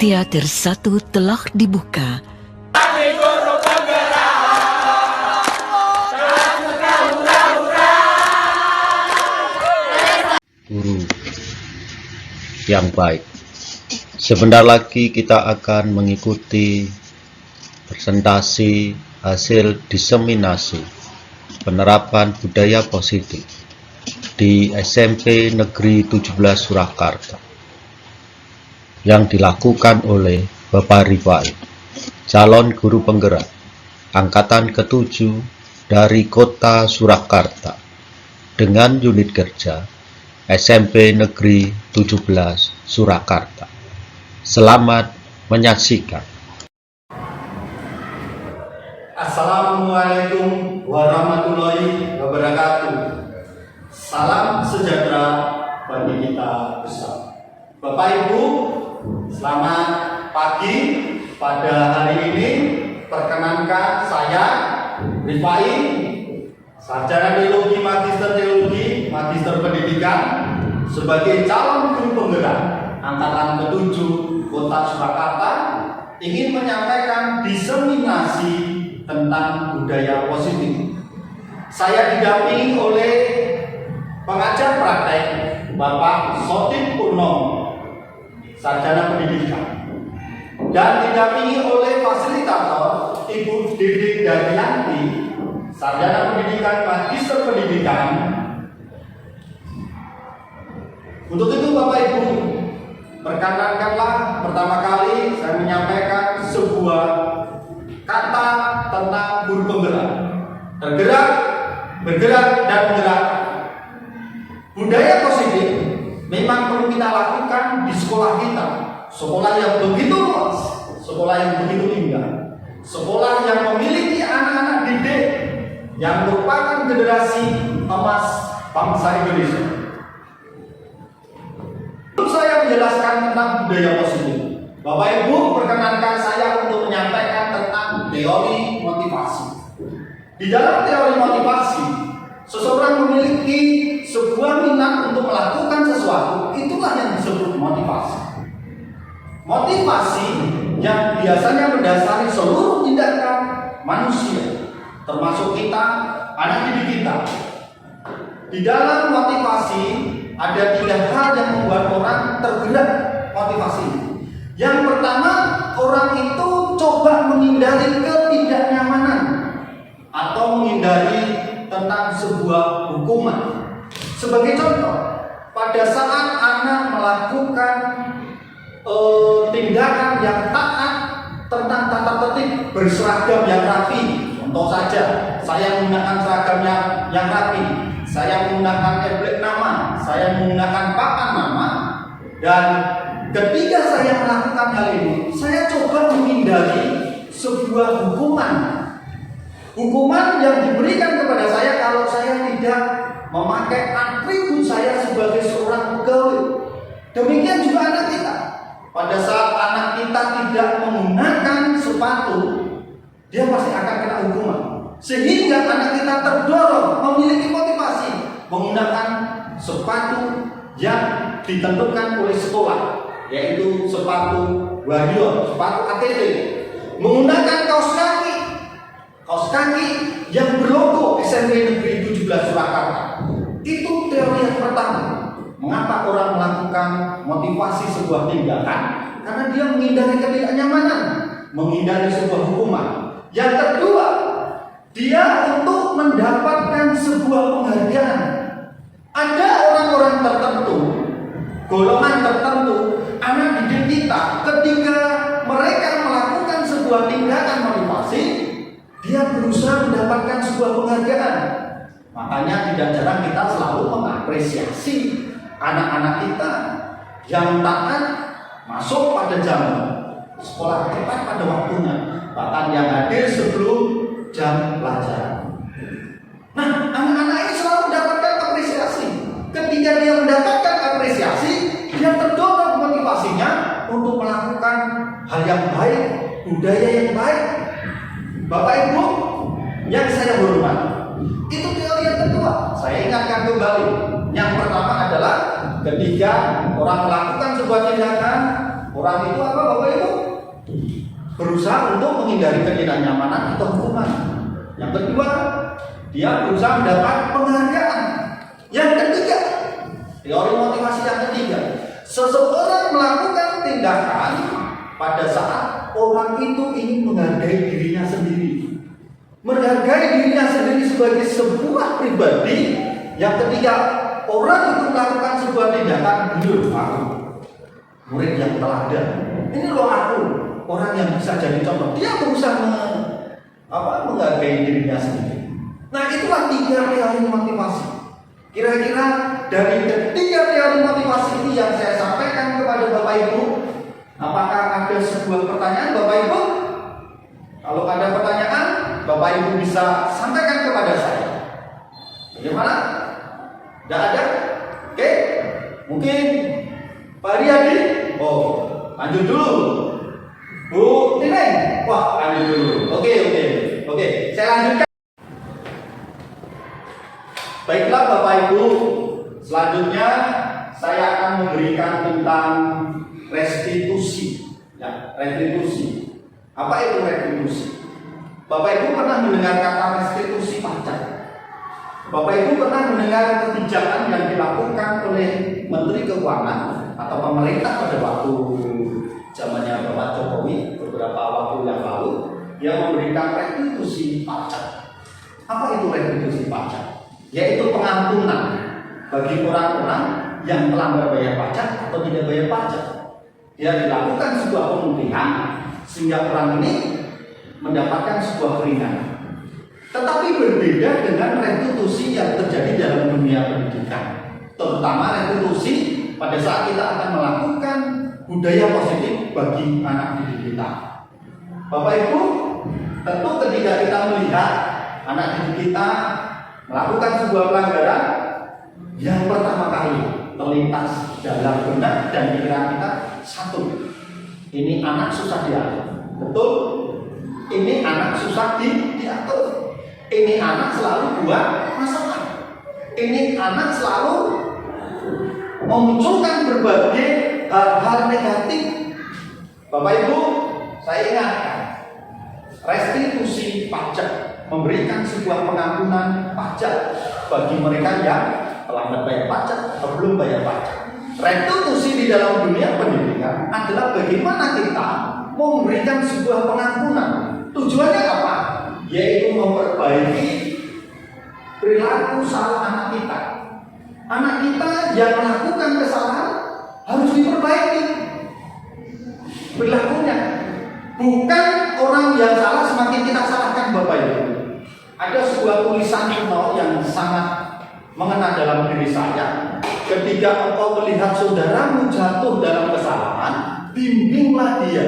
Teater 1 telah dibuka. Guru yang baik, sebentar lagi kita akan mengikuti presentasi hasil diseminasi penerapan budaya positif di SMP Negeri 17 Surakarta yang dilakukan oleh Bapak Rifai, calon guru penggerak angkatan ke-7 dari Kota Surakarta dengan unit kerja SMP Negeri 17 Surakarta. Selamat menyaksikan. Assalamualaikum warahmatullahi wabarakatuh. Salam sejahtera bagi kita bersama. Bapak Ibu, selamat pagi. Pada hari ini perkenankan saya Rifai, sarjana teologi, magister pendidikan, sebagai calon guru penggerak angkatan ke-7 Kota Surakarta, ingin menyampaikan diseminasi tentang budaya positif. Saya didampingi oleh pengajar praktek Bapak Sotin Purnomo, sarjana pendidikan, dan didampingi oleh fasilitator Ibu Didik Daryanti, sarjana pendidikan, magister pendidikan. Untuk itu Bapak Ibu, perkenankanlah pertama kali saya menyampaikan sebuah kata tentang guru penggerak. Tergerak, bergerak, dan menggerak. Budaya positif memang perlu kita lakukan di sekolah kita. Sekolah yang begitu luas, sekolah yang begitu indah, sekolah yang memiliki anak-anak didik yang merupakan generasi emas bangsa Indonesia. Untuk saya menjelaskan tentang budaya positif, Bapak Ibu perkenankan saya untuk menyampaikan tentang teori motivasi. Di dalam teori motivasi, seseorang memiliki sebuah minat untuk melakukan sesuatu, itulah yang disebut motivasi. Motivasi yang biasanya mendasari seluruh tindakan manusia, termasuk kita, anak didik kita. Di dalam motivasi ada 3 hal yang membuat orang tergerak motivasi. Yang pertama, orang itu coba menghindari ketidaknyamanan atau menghindari tentang sebuah hukuman. Sebagai contoh, pada saat anak melakukan tindakan yang taat tentang tata tertib berseragam yang rapi, contoh saja, saya menggunakan seragam yang rapi, saya menggunakan emblem nama, saya menggunakan papan nama, dan ketika saya melakukan hal ini, saya coba menghindari sebuah hukuman. Hukuman yang diberikan kepada saya kalau saya tidak memakai atribut saya sebagai seorang pegawai. Demikian juga anak kita. Pada saat anak kita tidak menggunakan sepatu, dia pasti akan kena hukuman. Sehingga anak kita terdorong memiliki motivasi menggunakan sepatu yang ditentukan oleh sekolah, yaitu sepatu Warrior, sepatu ATV, menggunakan kaos kaki yang berlogo SMP Negeri 17 Surakarta. Itu teori yang pertama. Mengapa orang melakukan motivasi sebuah tindakan? Karena dia menghindari ketidaknyamanan, menghindari sebuah hukuman. Yang kedua, dia untuk mendapatkan sebuah penghargaan. Ada orang-orang tertentu, golongan tertentu, anak didik kita, ketika mereka melakukan sebuah tindakan motivasi, dia berusaha mendapatkan sebuah penghargaan. Makanya tidak jarang kita selalu mengapresiasi anak-anak kita yang taat, masuk pada jam, sekolah tepat pada waktunya, bahkan yang hadir sebelum jam pelajaran. Nah, anak-anak ini selalu mendapatkan apresiasi. Ketika dia mendapatkan apresiasi, dia terdorong motivasinya untuk melakukan hal yang baik, budaya yang baik. Bapak Ibu yang saya hormati, itu teori yang kedua. Saya ingatkan kembali. Yang pertama adalah ketika orang melakukan sebuah tindakan, Orang itu apa Bapak Ibu? Berusaha untuk menghindari ketidaknyamanan atau hukuman. Yang kedua, dia berusaha mendapat penghargaan. Yang ketiga, teori motivasi yang ketiga, seseorang melakukan tindakan pada saat orang itu ingin menghargai dirinya sendiri. Menghargai dirinya sendiri sebagai sebuah pribadi. Yang ketiga, orang itu melakukan sebuah tindakan, dulu aku murid yang teladan. Ini loh aku, orang yang bisa jadi contoh. Dia berusaha menghargai dirinya sendiri. Nah, itulah 3 teori motivasi. Kira-kira dari ketiga teori motivasi ini yang saya sampaikan kepada Bapak Ibu, apakah ada sebuah pertanyaan Bapak Ibu? Kalau ada pertanyaan, Bapak Ibu bisa sampaikan kepada saya. Bagaimana? Tidak ada? Oke? Mungkin Pak Riyadi? Oh, lanjut dulu. Bu Tineng? Wah, lanjut dulu. Oke. Saya lanjutkan. Baiklah Bapak Ibu, selanjutnya saya akan memberikan tentang restitusi. Ya, restitusi. Apa itu restitusi? Bapak Ibu pernah mendengar kata restitusi pajak? Bapak Ibu pernah mendengar kebijakan yang dilakukan oleh Menteri Keuangan atau pemerintah pada waktu zamannya Bapak Jokowi beberapa waktu yang lalu, yang memberikan restitusi pajak. Apa itu restitusi pajak? Yaitu pengampunan bagi orang-orang yang melanggar bayar pajak atau tidak bayar pajak. Dia dilakukan sebuah pemulihan sehingga orang ini mendapatkan sebuah keringanan. Tetapi berbeda dengan restitusi yang terjadi dalam dunia pendidikan, terutama restitusi pada saat kita akan melakukan budaya positif bagi anak didik kita. Bapak Ibu, tentu ketika kita melihat anak didik kita melakukan sebuah pelanggaran, yang pertama kali terlintas dalam benak dan pikiran kita, satu, ini anak susah diatur. Betul? Ini anak susah diatur. Ini anak selalu buat masalah. Ini anak selalu memunculkan berbagai hal-hal negatif. Bapak Ibu, saya ingatkan, restitusi pajak memberikan sebuah pengampunan pajak bagi mereka yang terlambat bayar pajak atau belum bayar pajak. Restitusi di dalam dunia pendidikan adalah bagaimana kita memberikan sebuah pengampunan. Tujuannya apa? Yaitu memperbaiki perilaku salah anak kita. Anak kita yang melakukan kesalahan harus diperbaiki perilakunya. Bukan orang yang salah semakin kita salahkan, Bapak Ibu. Ada sebuah tulisan kuno yang sangat mengena dalam diri saya. Ketika engkau melihat saudaramu jatuh dalam kesalahan, bimbinglah dia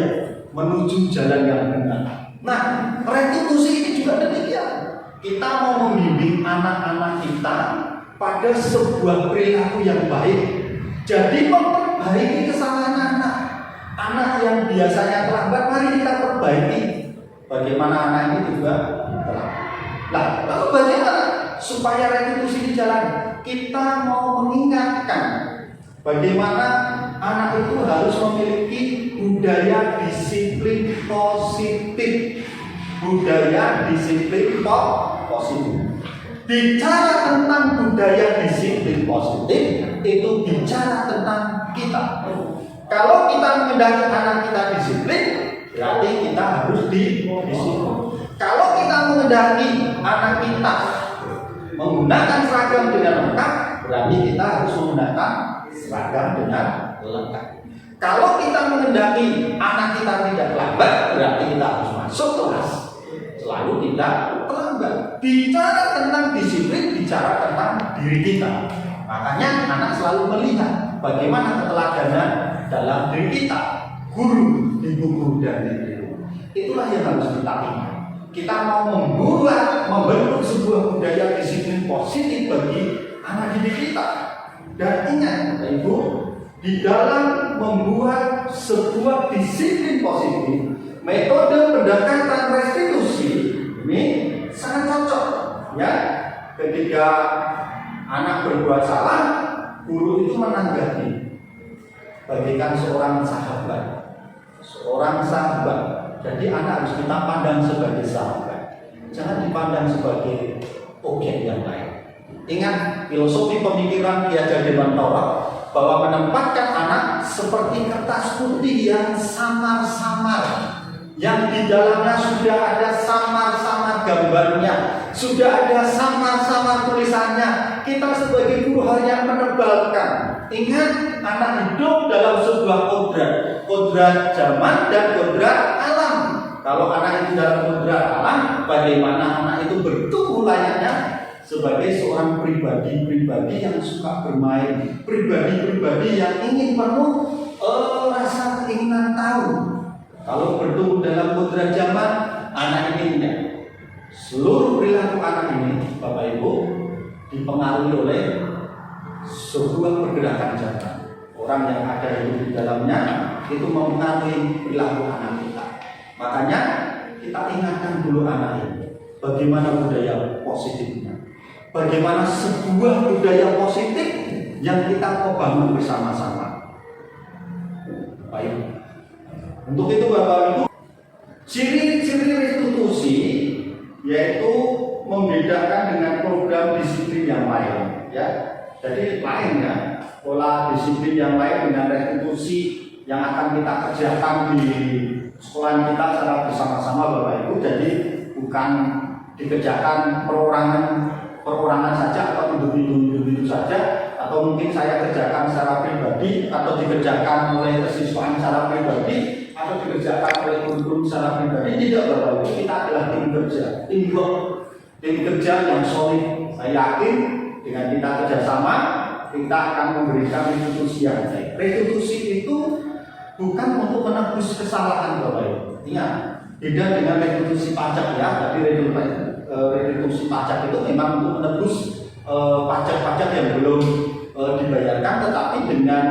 menuju jalan yang benar. Nah, restitusi ini juga demikian. Kita mau membimbing anak-anak kita pada sebuah perilaku yang baik. Jadi memperbaiki kesalahan anak. Anak yang biasanya terlambat, mari kita perbaiki. Bagaimana anak ini juga terlambat. Nah, lalu bagaimana supaya restitusi dijalankan? Kita mau mengingatkan bagaimana anak itu harus memiliki budaya disiplin positif. Budaya disiplin positif. Bicara tentang budaya disiplin positif, itu bicara tentang kita. Kalau kita menghendaki anak kita disiplin, berarti kita harus disiplin. Kalau kita menghendaki anak kita menggunakan seragam dengan lengkap, berarti kita harus menggunakan seragam dengan lengkap. Kalau kita menghendaki anak kita tidak lambat, berarti kita harus masuk kelas selalu tidak terlambat. Bicara tentang disiplin, bicara tentang diri kita. Makanya anak selalu melihat bagaimana keteladanan dalam diri kita, guru, ibu guru dan ibu. Itulah yang harus kita ingat. Kita mau membentuk sebuah budaya disiplin positif bagi anak didik kita. Dan ingat, Bapak Ibu, di dalam membuat sebuah disiplin positif, metode pendekatan restitusi ini sangat cocok. Ya, ketika anak berbuat salah, guru itu menanggapi bagaikan seorang sahabat. seorang sahabat. Jadi anak harus kita pandang sebagai sahabat, jangan dipandang sebagai objek yang lain. Ingat filosofi pemikiran Ki Hajar Dewantara bahwa menempatkan anak seperti kertas putih yang samar-samar, yang di dalamnya sudah ada samar-samar gambarnya, sudah ada samar-samar tulisannya. Kita sebagai guru hanya menebalkan. Ingat, anak hidup dalam sebuah kodrat zaman dan kodrat alam. Kalau anak itu dalam kodrat alam, bagaimana anak itu bertumbuh layaknya sebagai seorang pribadi yang suka bermain, pribadi yang ingin penuh rasa keinginan tahu. Kalau bertumbuh dalam kodrat zaman, anak ini enggak. Seluruh perilaku anak ini, Bapak Ibu, dipengaruhi oleh sebuah pergerakan zaman. Orang yang ada di dalamnya itu mempengaruhi perilaku anak kita. Makanya kita ingatkan dulu anak ini bagaimana budaya positifnya, bagaimana sebuah budaya positif yang kita mau bangun bersama-sama. Baik. Untuk itu Bapak Ibu, ciri-ciri restitusi yaitu membedakan dengan program disiplin yang lain, ya. Jadi lain ya, pola disiplin yang lain dengan restitusi yang akan kita kerjakan di sekolah kita secara bersama-sama Bapak Ibu. Jadi bukan dikerjakan perorangan saja atau individu saja, atau mungkin saya kerjakan secara pribadi atau dikerjakan oleh siswa secara pribadi atau dikerjakan oleh guru secara pribadi. Tidak Bapak Ibu, kita adalah tim kerja, tim kerja yang solid. Saya yakin dengan kita kerjasama, kita akan memberikan restitusi yang baik. Restitusi itu bukan untuk menebus kesalahan Bapak Ibu. Ingat, beda dengan restitusi pajak ya. Jadi restitusi pajak itu memang untuk menebus pajak-pajak yang belum dibayarkan, tetapi dengan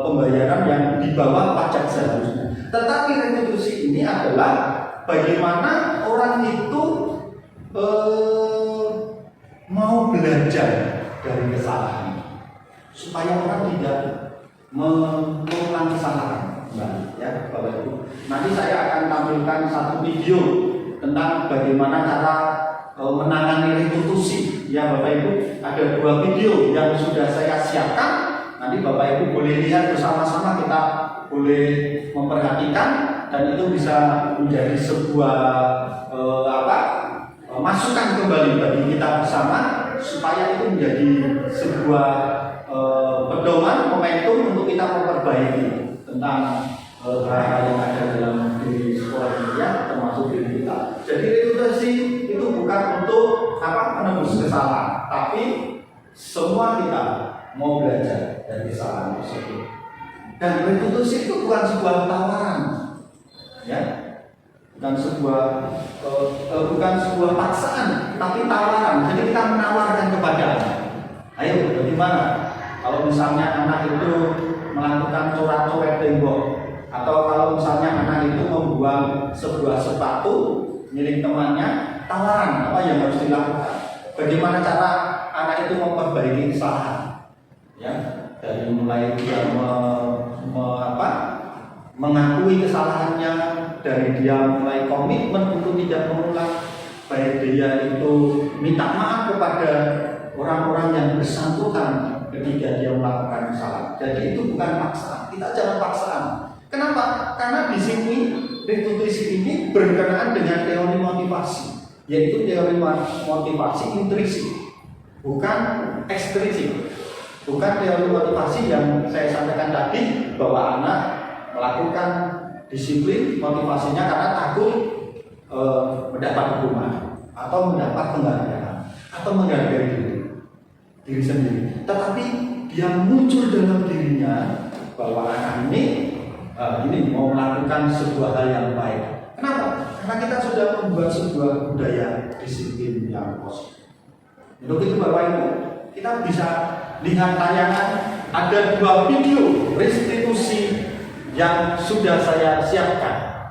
pembayaran yang di bawah pajak seharusnya. Tetapi restitusi ini adalah bagaimana orang itu mau belajar dari kesalahan, supaya orang tidak mengulang kesalahan. Ya, Bapak Ibu. Nanti saya akan tampilkan satu video tentang bagaimana cara menangani restitusi. Ya, Bapak Ibu, ada 2 video yang sudah saya siapkan. Nanti Bapak Ibu boleh lihat bersama-sama, kita boleh memperhatikan, dan itu bisa menjadi sebuah masukan kembali bagi kita bersama, supaya itu menjadi sebuah pedoman, momentum untuk kita memperbaiki tentang hal-hal yang ada dalam diri sekolah ini, ya, termasuk diri kita. Jadi restitusi itu bukan untuk menebus kesalahan, tapi semua kita mau belajar dari kesalahan tersebut. Dan restitusi itu bukan sebuah tawaran, ya, bukan sebuah paksaan, tapi tawaran. Jadi kita menawarkan kepada anak. Ayo, bagaimana kalau misalnya anak itu melakukan coret-coret tembok, atau kalau misalnya anak itu membuang sebuah sepatu milik temannya, tawaran apa yang harus dilakukan? Bagaimana cara anak itu memperbaiki kesalahan? Ya, dari mulai dia mengakui kesalahannya, dari dia mulai komitmen untuk tidak mengulang, baik dia itu minta maaf kepada orang-orang yang bersangkutan ketika dia melakukan kesalahan. Jadi itu bukan paksaan, kita jangan paksaan. Kenapa? Karena di sini restitusi ini berkenaan dengan teori motivasi, yaitu teori motivasi intrinsik, bukan ekstrinsik. Bukan teori motivasi yang saya sampaikan tadi, bahwa anak melakukan disiplin motivasinya karena takut mendapat hukuman atau mendapat penghargaan atau menghargai diri sendiri. Tetapi dia muncul dalam dirinya bahwa anak ini mau melakukan sebuah hal yang baik. Kenapa? Karena kita sudah membuat sebuah budaya disiplin yang positif. Untuk itu Bapak Ibu, kita bisa lihat tayangan, ada 2 video restitusi yang sudah saya siapkan,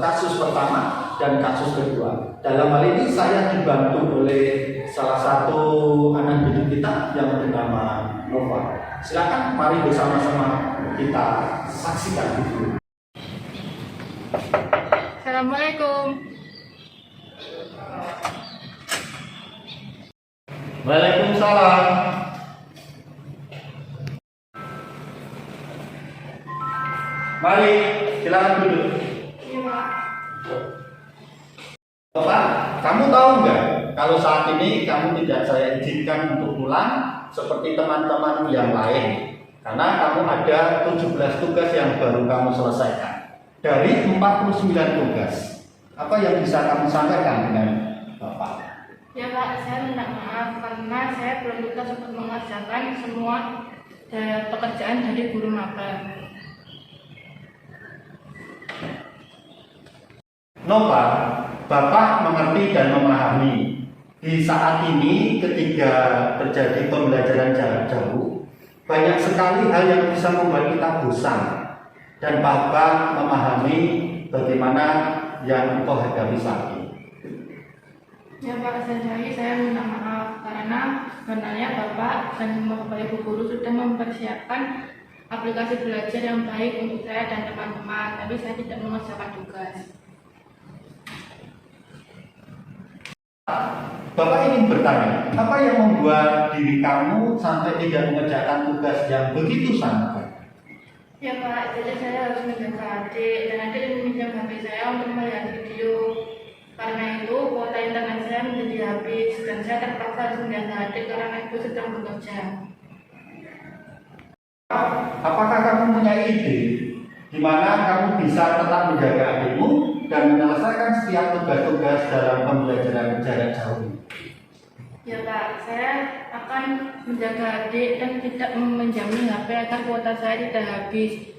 kasus pertama dan kasus kedua. Dalam hal ini saya dibantu oleh salah satu anak didik kita yang bernama Nova. Silakan, mari bersama-sama kita saksikan video. Waalaikumsalam. Mari, silakan duduk. Iya, Pak. Bapak, kamu tahu nggak kalau saat ini kamu tidak saya izinkan untuk pulang seperti teman-teman yang lain karena kamu ada 17 tugas yang baru kamu selesaikan dari 49 tugas. Apa yang bisa kamu sampaikan dengan Bapak? Ya Pak, saya minta maaf karena saya belum tuntas untuk mengerjakan semua pekerjaan dari guru magang. Nova, Bapak mengerti dan memahami di saat ini ketika terjadi pembelajaran jarak jauh banyak sekali hal yang bisa membuat kita bosan dan Bapak memahami bagaimana yang engkau hadapi saat ini. Ya Pak, saya minta maaf karena sebenarnya Bapak dan Bapak Ibu guru sudah mempersiapkan aplikasi belajar yang baik untuk saya dan teman-teman, tapi saya tidak mengerjakan tugas. Bapak ingin bertanya, apa yang membuat diri kamu sampai tidak mengerjakan tugas yang begitu sangat? Ya Pak, jadi saya harus menjaga adik dan adik meminjam HP saya untuk melihat video. Karena itu kuota internet saya menjadi habis dan saya terpaksa harus menjaga adik karena ibu sedang bekerja. Apakah kamu punya ide di mana kamu bisa tetap menjaga adikmu dan menyelesaikan setiap tugas-tugas dalam pembelajaran jarak jauh? Ya Pak, saya akan menjaga adik dan tidak menjamin HP agar kuota saya tidak habis.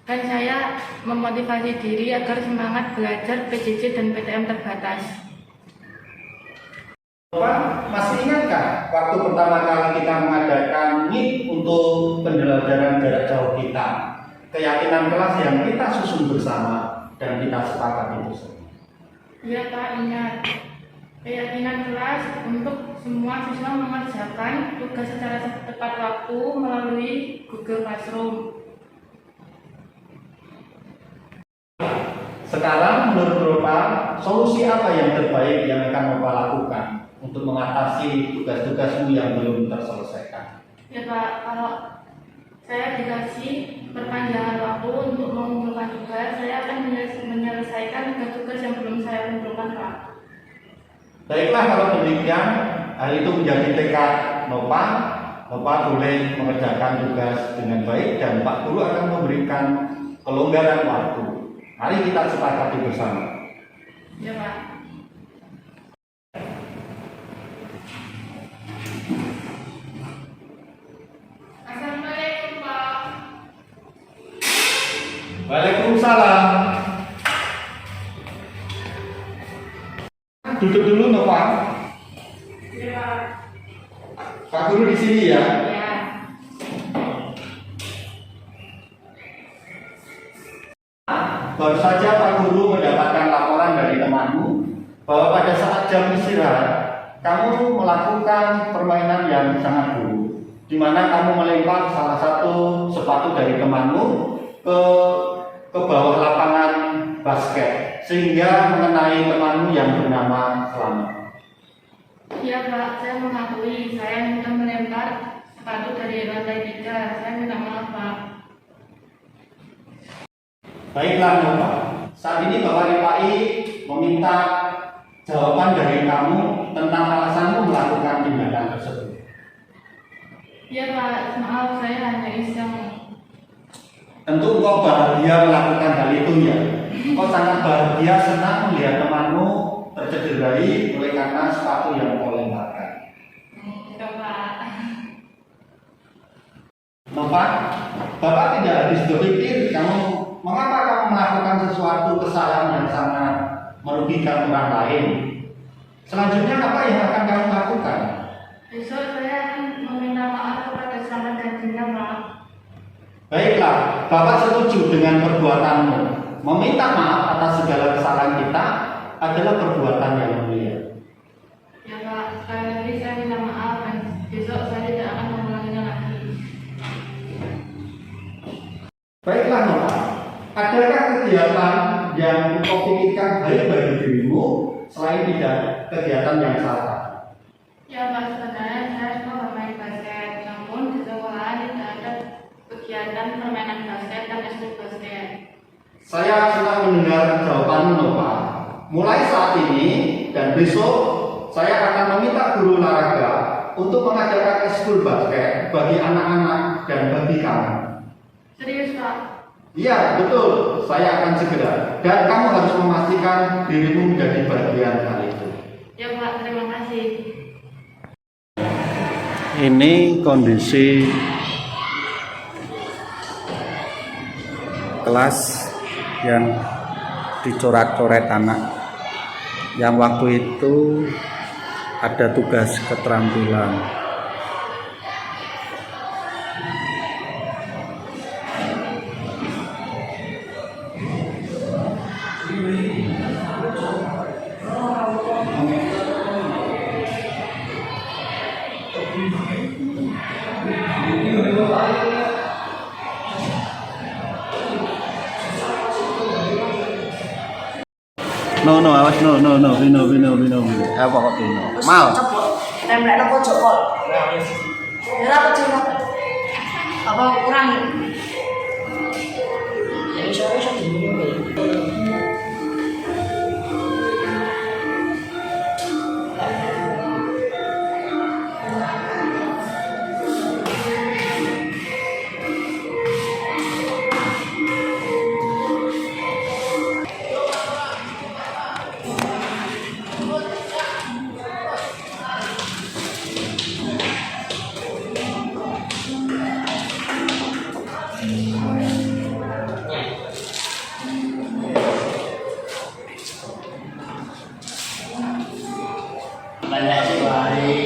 Dan saya memotivasi diri agar semangat belajar PJJ dan PTM terbatas. Bapak masih ingatkah waktu pertama kali kita mengadakan MIT untuk pembelajaran jarak jauh kita? Keyakinan kelas yang kita susun bersama dan kita sepakati bersama. Iya Pak, ingat. Keyakinan kelas untuk semua siswa mengerjakan tugas secara tepat waktu melalui Google Classroom. Sekarang menurut Bapak, solusi apa yang terbaik yang akan Bapak lakukan untuk mengatasi tugas-tugasmu yang belum terselesaikan? Ya Pak, kalau saya dikasih perpanjangan waktu untuk mengumpulkan tugas, saya akan menyelesaikan tugas-tugas yang belum saya kumpulkan Pak. Baiklah, kalau demikian, hal itu menjadi tekad Nova. Nova boleh mengerjakan tugas dengan baik dan Pak Guru akan memberikan kelonggaran waktu. Mari kita sepakati bersama. Ya Pak. Assalamualaikum Pak. Waalaikumsalam. Duduk dulu Nova. Ya. Pak Guru di sini ya. Ya. Baru saja Pak Guru mendapatkan laporan dari temanmu bahwa pada saat jam istirahat kamu melakukan permainan yang sangat buruk, di mana kamu melempar salah satu sepatu dari temanmu ke bawah lapangan basket sehingga mengenai temanmu yang bernama Selamat. Iya Pak, saya mengakui saya sudah melempar sepatu dari lantai 3. Saya minta maaf Pak. Baiklah Nova, saat ini Bapak Ripai meminta jawaban dari kamu tentang alasanmu melakukan tindakan tersebut. Iya Pak, maaf saya hanya iseng. Tentu engkau bahagia melakukan hal itu ya. Engkau sangat bahagia, senang melihat temanmu tercederai oleh karena sepatu yang kau lemparkan. Ya Pak. Nova, Bapak tidak habis berpikir mengapa kamu melakukan sesuatu kesalahan yang sangat merugikan orang lain. Selanjutnya apa yang akan kamu lakukan? Besok saya akan meminta maaf kepada Selamat dan Dinda Pak. Baiklah, Bapak setuju dengan perbuatanmu. Meminta maaf atas segala kesalahan kita adalah perbuatan yang mulia. Ya Pak, sekali lagi saya minta maaf dan besok saya tidak akan mengulanginya lagi. Baiklah Nova, adakah kegiatan yang kau pikirkan baik bagi dirimu selain tidak kegiatan yang salah? Ya Pak, sebenarnya saya suka bermain basket, namun di sekolah tidak ada kegiatan permainan basket dan ekskul basket. Saya sudah mendengar jawaban Pak. Mulai saat ini dan besok saya akan meminta guru olahraga untuk mengajarkan ekskul basket bagi anak-anak dan bagi kamu. Serius Pak? Iya, betul. Saya akan segera. Dan kamu harus memastikan dirimu menjadi bagian hal itu. Ya Pak, terima kasih. Ini kondisi kelas yang dicoret-coret anak yang waktu itu ada tugas keterampilan. No, awas no, Vino. Apa kok Vino? Mau. Template apa pojok kok? Ya apa coba? Apa kurang? Ya iso dulu. Banyak sih baik.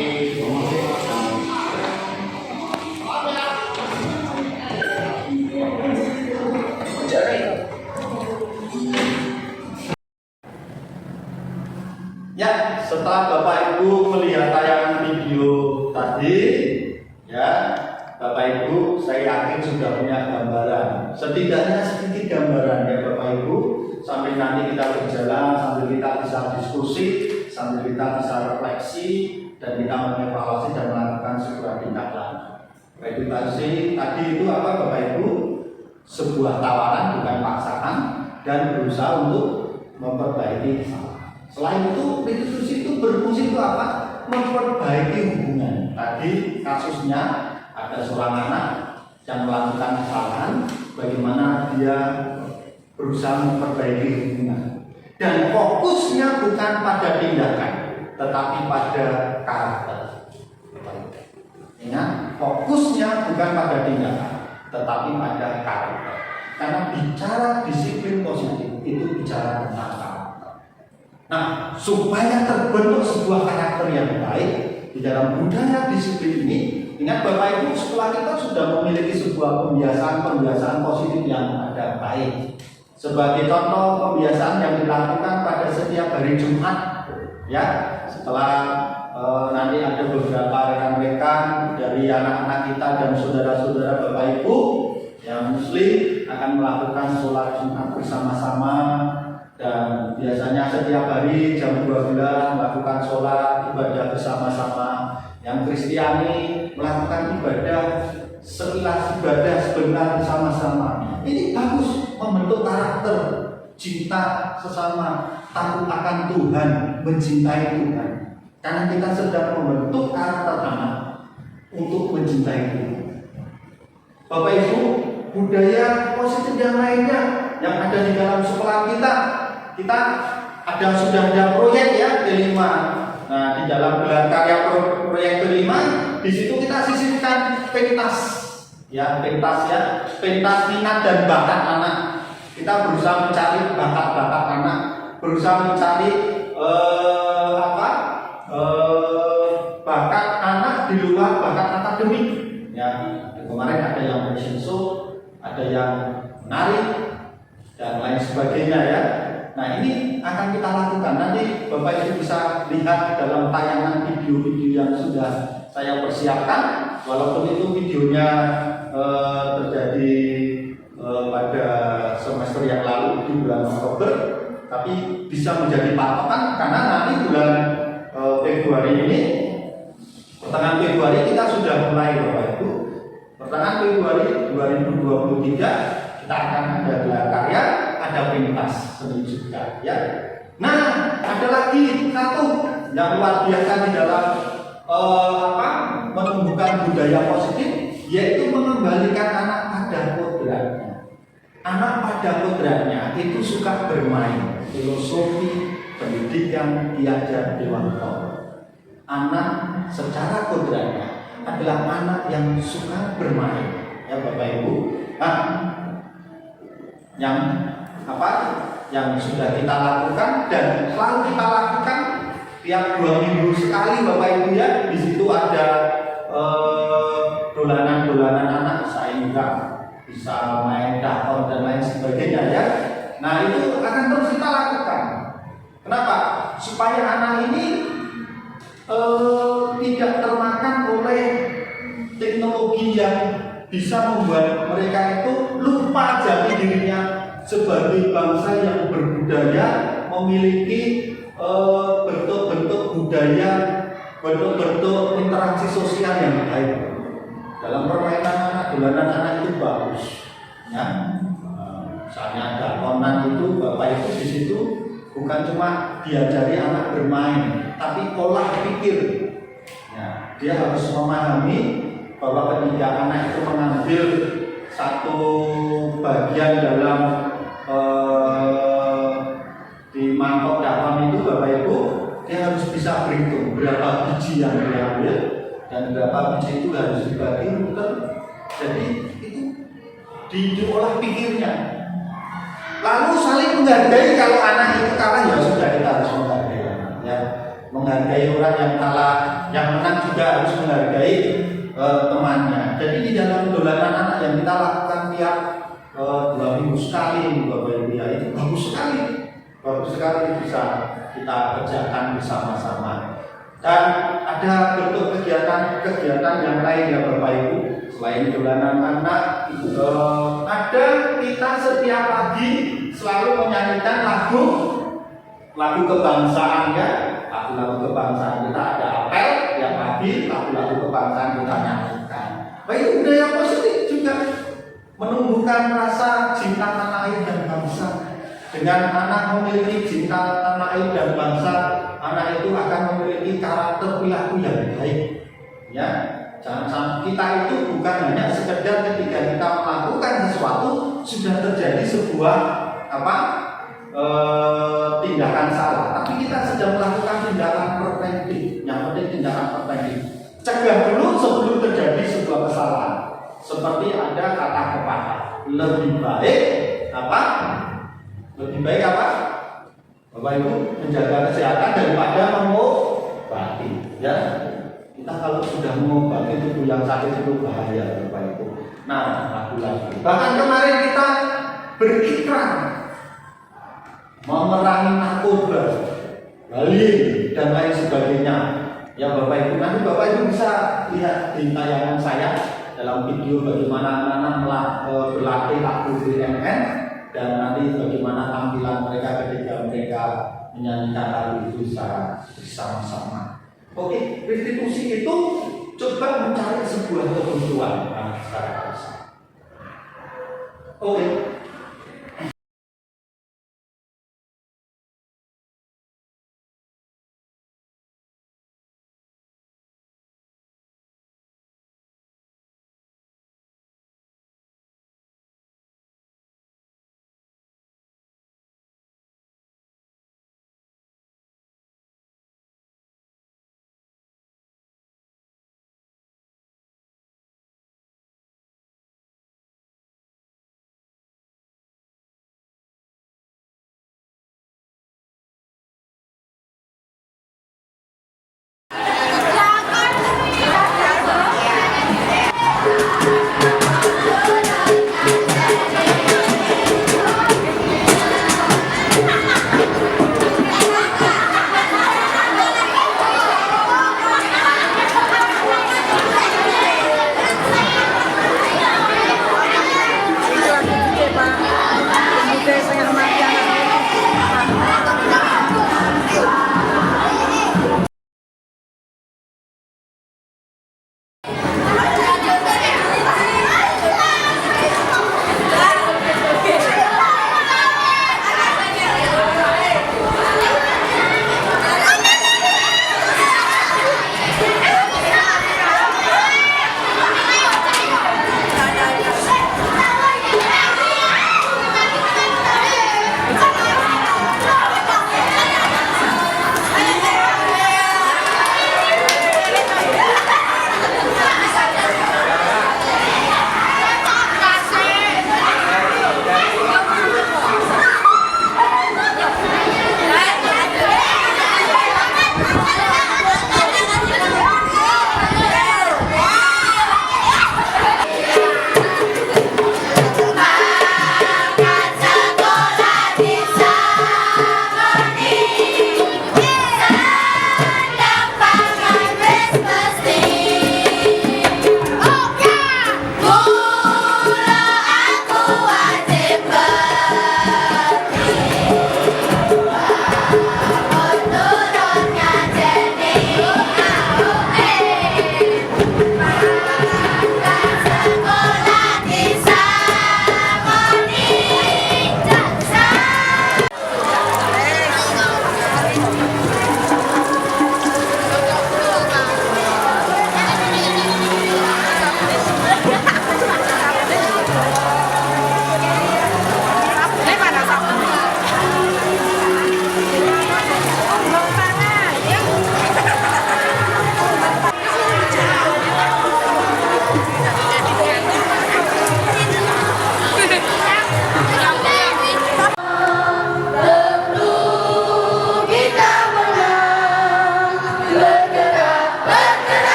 Ya, setelah Bapak Ibu melihat tayangan video tadi, ya, Bapak Ibu, saya yakin sudah punya gambaran. Setidaknya sedikit gambaran ya Bapak Ibu, sambil nanti kita berjalan, sambil kita bisa diskusi, sambil kita bisa refleksi, dan kita mengevaluasi dan melakukan sebuah tindakan. Edukasi tadi itu apa Bapak Ibu? Sebuah tawaran bukan paksaan dan berusaha untuk memperbaiki kesalahan. Selain itu, restitusi itu berfungsi itu apa? Memperbaiki hubungan. Tadi kasusnya ada seorang anak yang melakukan kesalahan, bagaimana dia berusaha memperbaiki hubungan. Dan fokusnya bukan pada tindakan, tetapi pada karakter. Ingat, fokusnya bukan pada tindakan, tetapi pada karakter. Karena bicara disiplin positif itu bicara tentang karakter. Nah, supaya terbentuk sebuah karakter yang baik di dalam budaya disiplin ini, ingat Bapak Ibu, sekolah kita sudah memiliki sebuah pembiasaan positif yang ada baik. Sebagai contoh pembiasaan yang dilakukan pada setiap hari Jumat, ya, setelah nanti ada beberapa rekan-rekan dari anak-anak kita dan saudara-saudara Bapak Ibu yang Muslim akan melakukan sholat Jumat bersama-sama. Dan biasanya setiap hari jam 12 melakukan sholat ibadah bersama-sama. Yang Kristiani melakukan ibadah sekilas ibadah sebentar bersama-sama. Ini bagus, membentuk karakter, cinta sesama, takut akan Tuhan, mencintai Tuhan. Karena kita sedang membentuk karakter anak untuk mencintai Tuhan. Bapak Ibu, budaya positif yang lainnya yang ada di dalam sekolah kita sudah ada proyek ya T5. Nah, di dalam gelar karya proyek T5, di situ kita sisipkan pentas minat dan bakat anak. Kita berusaha mencari bakat-bakat anak, berusaha mencari bakat anak di luar bakat akademik. Ya, kemarin ada yang fashion show, ada yang menari dan lain sebagainya ya. Nah, ini akan kita lakukan. Nanti Bapak Ibu bisa lihat dalam tayangan video-video yang sudah saya persiapkan. Walaupun itu videonya terjadi pada semester yang lalu di bulan Oktober, tapi bisa menjadi patokan karena nanti bulan Februari ini Februari 2023 kita akan ada gelar karya, ada pentas seni juga ya. Nah, ada lagi satu yang luar biasa di dalam menumbuhkan budaya positif, yaitu mengembalikan anak pada kodratnya. Anak pada kodratnya itu suka bermain, filosofi, pendidikan, diajar dewasa. Anak secara kodratnya adalah anak yang suka bermain, ya Bapak Ibu. Nah, yang sudah kita lakukan dan selalu kita lakukan tiap 2 minggu sekali Bapak Ibu ya. Di situ ada dolanan-dolanan anak, sehingga bisa main dahon dan lain sebagainya ya. Nah, itu akan terus kita lakukan. Kenapa? Supaya anak ini tidak termakan oleh teknologi yang bisa membuat mereka itu lupa jati dirinya sebagai bangsa yang berbudaya, memiliki bentuk-bentuk budaya, bentuk-bentuk interaksi sosial yang baik. Dalam permainan anak, dolanan anak itu bagus, ya. Misalnya dakonan itu, Bapak Ibu di situ bukan cuma diajari anak bermain, tapi olah pikir. Ya, dia harus memahami bahwa ketika anak itu mengambil satu bagian dalam di mangkok dakon itu Bapak Ibu, dia harus bisa berhitung berapa biji yang diambil dan berapa biji itu harus dibagi muter. Jadi itu diolah pikirnya. Lalu saling menghargai. Kalau anak itu kalah ya sudah, kita harus menghargai ya. Menghargai orang yang kalah, yang menang juga harus menghargai temannya. Jadi di dalam dolanan anak yang kita lakukan tiap 2 minggu sekali Bapak Ibu ya, itu bagus sekali bisa kita kerjakan bersama-sama. Dan ada bentuk kegiatan yang lain ya Bapak Ibu selain dolanan anak. Ada kita setiap pagi selalu menyanyikan lagu kebangsaan ya. Lagu kebangsaan kita ada apel tiap pagi, lagu kebangsaan kita nyanyikan. Itu budaya positif juga, menumbuhkan rasa cinta tanah air dan bangsa. Dengan anak memiliki cinta tanah air dan bangsa, anak itu akan memiliki karakter perilaku yang baik. Ya, jangan sampai kita itu bukan hanya sekedar ketika kita melakukan sesuatu sudah terjadi sebuah tindakan salah, tapi kita sedang melakukan tindakan preventif. Yang penting tindakan preventif. Cegah dulu sebelum terjadi sebuah kesalahan. Seperti ada kata pepatah, lebih baik Bapak Ibu menjaga kesehatan daripada mengobati. Ya, kita kalau sudah mengobati tubuh yang sakit itu bahaya Bapak Ibu. Nah, lagu-lagu. Bahkan kemarin kita berikrar memerangi narkoba, bullying dan lain sebagainya. Ya Bapak Ibu, nanti Bapak Ibu bisa lihat di tayangan saya dalam video bagaimana anak-anak berlatih lagu BNN dan nanti bagaimana tampilan mereka ketika mereka menyanyikan lagu itu secara bersama-sama. Oke, restitusi itu coba mencari sebuah kebutuhan secara bersama. Oke.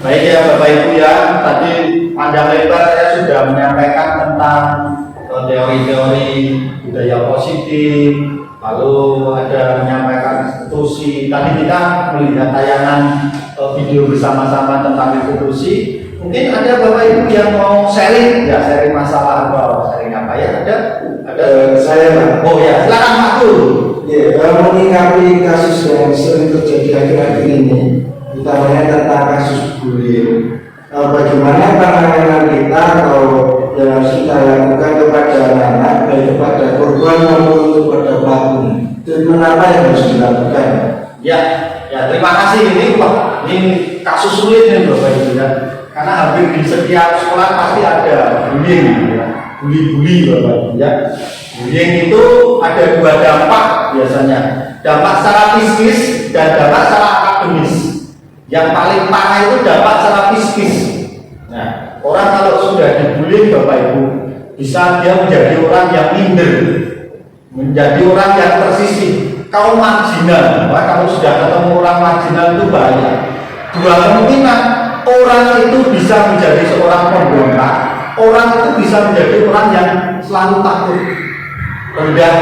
Baik ya Bapak Ibu ya, tadi panjang lebar saya sudah menyampaikan tentang teori-teori budaya positif, lalu ada menyampaikan institusi. Tadi kita melihat tayangan video bersama-sama tentang institusi. Mungkin ada Bapak Ibu yang mau sharing, ya sharing masalah apa, sharing apa ya? Ada Saya Pak. Oh ya, silakan Pak Tul. Ya, menanggapi kasus yang sering terjadi akhir-akhir ini, utamanya tentang kasus bullying. Bagaimana penanganan kita atau yang harus kita lakukan kepada anak-anak, baik kepada korban maupun kepada pelaku? Dan apa yang harus dilakukan? Ya, terima kasih ini Pak. Ini kasus sulit nih Bapak Ibu ya. Karena hampir di setiap sekolah pasti ada bullying ya. Bully Bapak Ibu ya. Bullying itu ada dua dampak biasanya. Dampak secara psikis dan dampak secara akademis. Yang paling parah itu dampak secara psikis. Nah, orang kalau sudah dibully Bapak Ibu, bisa dia menjadi orang yang minder, menjadi orang yang tersisih, kaum marginal. Wah, kalau sudah ketemu orang marginal itu bahaya. Dua kemungkinan, orang itu bisa menjadi seorang pemberontak, orang itu bisa menjadi orang yang selalu takut, rendah,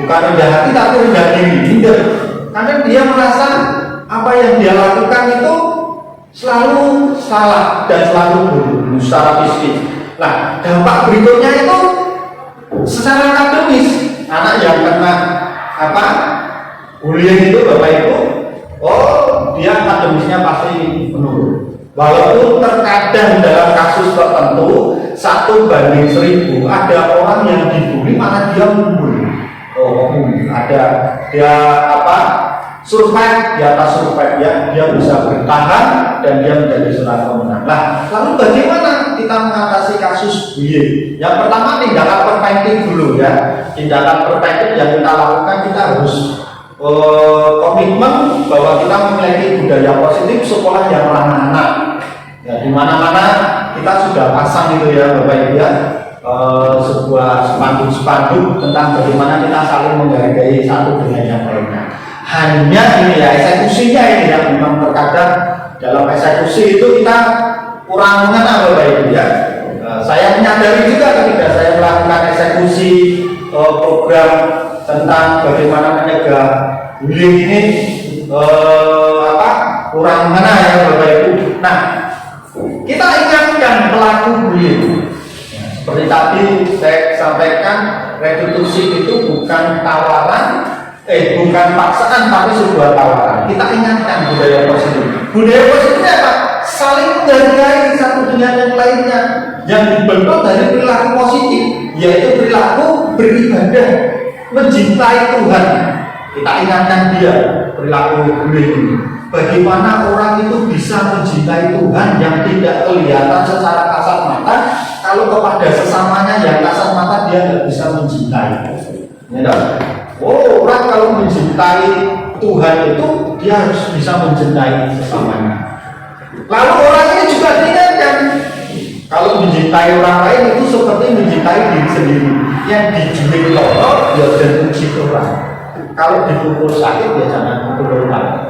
bukan rendah hati tapi rendah diri, minder. Karena dia merasa apa yang dia lakukan itu selalu salah dan selalu buruk secara fisik. Nah, dampak berikutnya itu secara akademis, anak yang kena bullying itu Bapak Ibu, dia akademisnya pasti menurun. Walaupun terkadang dalam kasus tertentu 1:1000 ada orang yang dibully malah dia unggul. Ada dia survive di atas survive ya, dia bisa bertahan dan dia menjadi seorang pemenang. Nah, lalu bagaimana kita mengatasi kasus bullying? Yang pertama tindakan preventif dulu ya. Tindakan preventif yang kita lakukan, kita harus komitmen bahwa kita memiliki budaya positif sekolah yang ramah anak. Ya, di mana-mana kita sudah pasang itu ya Bapak Ibu ya. Sebuah spanduk tentang bagaimana kita saling menghargai satu dengan yang lainnya. Hanya ini ya, eksekusinya ini yang memang terkadang dalam eksekusi itu kita kurang mengena Bapak Ibu ya. Saya menyadari juga ketika saya melakukan eksekusi program tentang bagaimana menyegah bullying ini kurang mengena ya Bapak Ibu. Nah, kita ingatkan pelaku bullying. Seperti tadi saya sampaikan, restitusi itu bukan tawaran, bukan paksaan, tapi sebuah tawaran. Kita ingatkan budaya positif. Budaya positifnya apa? Saling menghargai satu dengan yang lainnya, yang dibentuk dari perilaku positif yaitu perilaku beribadah, mencintai Tuhan. Kita ingatkan dia perilaku gue ini. Bagaimana orang itu bisa mencintai Tuhan yang tidak kelihatan secara kasat mata, kalau kepada sesamanya yang kasat mata dia tidak bisa mencintai. Ya, oh, orang kalau mencintai Tuhan itu dia harus bisa mencintai sesamanya. Lalu orang ini juga diingatkan, kalau mencintai orang lain itu seperti mencintai diri sendiri. Yang dijulik lorok, ya dan puji orang. Kalau dipukul sakit, ya jangan pukul orang.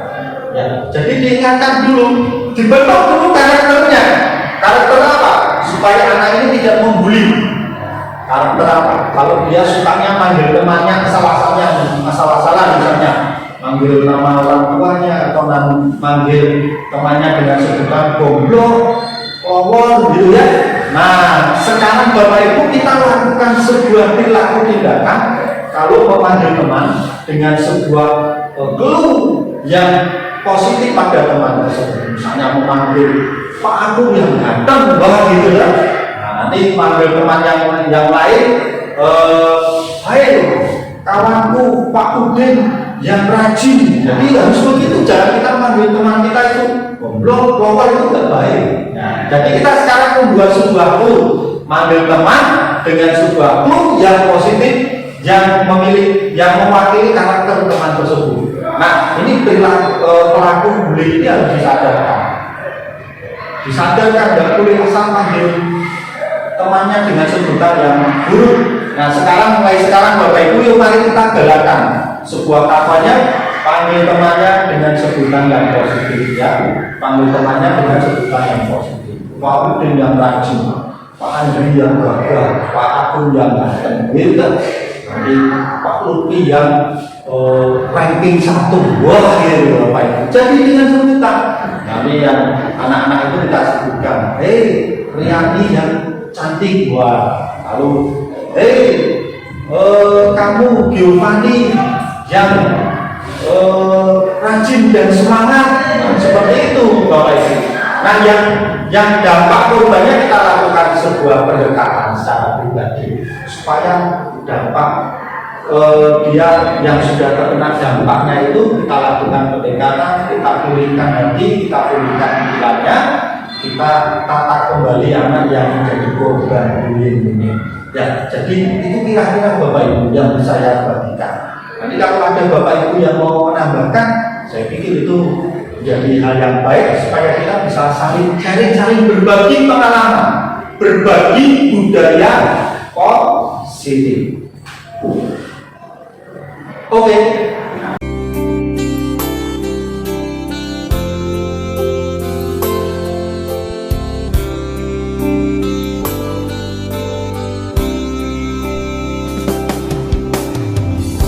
Ya, jadi diingatkan dulu, dibentuk dulu karakternya. Karakter apa? Supaya anak ini tidak membuli. Karakter apa? Kalau dia sukanya manggil temannya asal-asalan misalnya, manggil nama orang tuanya atau manggil temannya dengan sebutan goblok, lowon, gitu ya. Nah, sekarang Bapak Ibu kita lakukan sebuah perilaku tindakan kalau memanggil teman dengan sebuah clue yang positif pada teman tersebut. Misalnya memanggil Pak Agung yang ganteng, gitu ya. Nah, nanti manggil teman yang lain, hai kawanku Pak Udin yang rajin. Jadi harus begitu, jangan kita manggil teman kita itu goblok, lowon, itu tidak baik. Nah, jadi kita sekarang membuat sebuah clue, manggil teman dengan sebuah clue yang positif, yang mewakili karakter teman tersebut. Nah, ini pelaku bully ini harus disadarkan, tidak boleh asal manggil temannya dengan sebutan yang buruk. Nah, mulai sekarang Bapak Ibu, yuk mari kita galakan sebuah kampanye, panggil temannya dengan sebutan yang positif, ya. Panggil temannya dengan sebutan yang positif. Pak Udin yang rajin, Pak Andri yang gagah, Pak Agung yang ganteng, gitu. Nanti Pak Lutfi yang ranking 1, wah gitu Bapak Ibu. Jadi dengan sebutan, nanti yang anak-anak itu kita sebutkan, hei Riyani yang cantik, wah. Lalu, hei kamu Giovanni yang rajin dan semangat, nah, seperti itu Bapak Ibu. Nah, yang dampak korbannya kita lakukan sebuah pendekatan secara pribadi supaya dampak dia yang sudah terkena dampaknya itu kita lakukan pendekatan, kita pulihkan hati, kita pulihkan pikirannya, kita tata kembali anak yang menjadi korban bullying ini. Ya, jadi itu kira-kira Bapak Ibu yang bisa saya bagikan. Nanti kalau ada Bapak Ibu yang mau menambahkan, saya pikir itu menjadi hal yang baik supaya kita bisa saling sharing, saling berbagi pengalaman, berbagi budaya positif. Oke.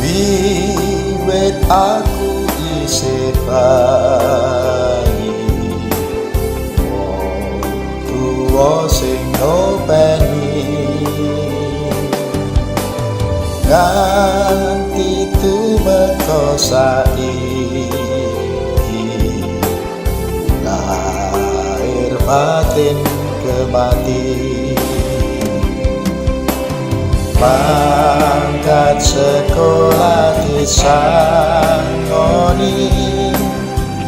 Wiwit aku isih bayi, wong tuwa sing ngopeni nganti tumeka saiki lahir batin kemati mangkat sekolah disangoni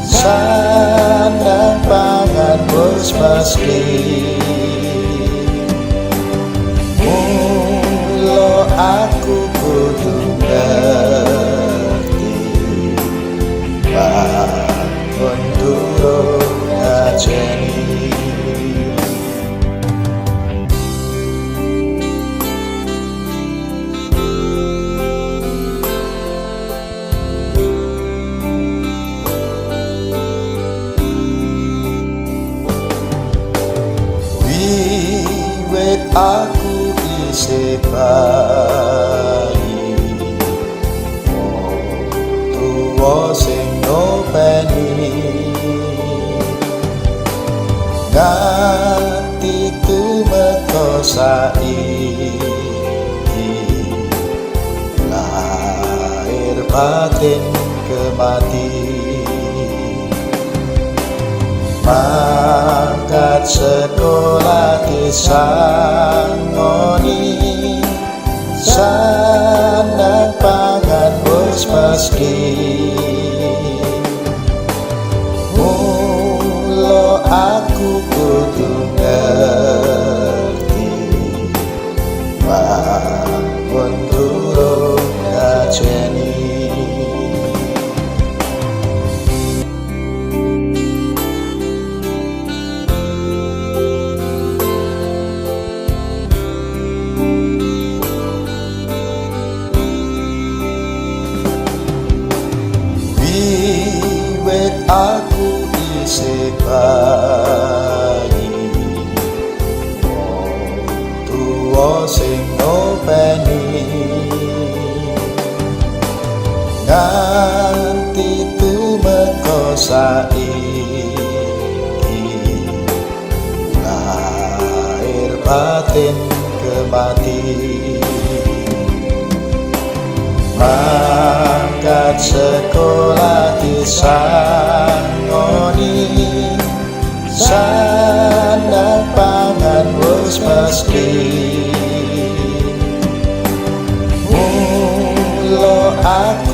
sandang pangan bos pasti mula aku kudu ngerti bangun durung ngajeni wiwit aku isih bayi wong tuwa sing ngopeni nganti tumeka saiki lahir batin kemati mangkat sekolah disangoni sandang pangan wis mesti. Mula aku kudu ngerti bangun durung ngajeni. Wiwit aku isih bayi, wong tuwa sing ngopeni, nganti tumeka saiki lahir batin kemati. Mangkat sekolah disangoni, sandang pangan wis mesti. Mula aku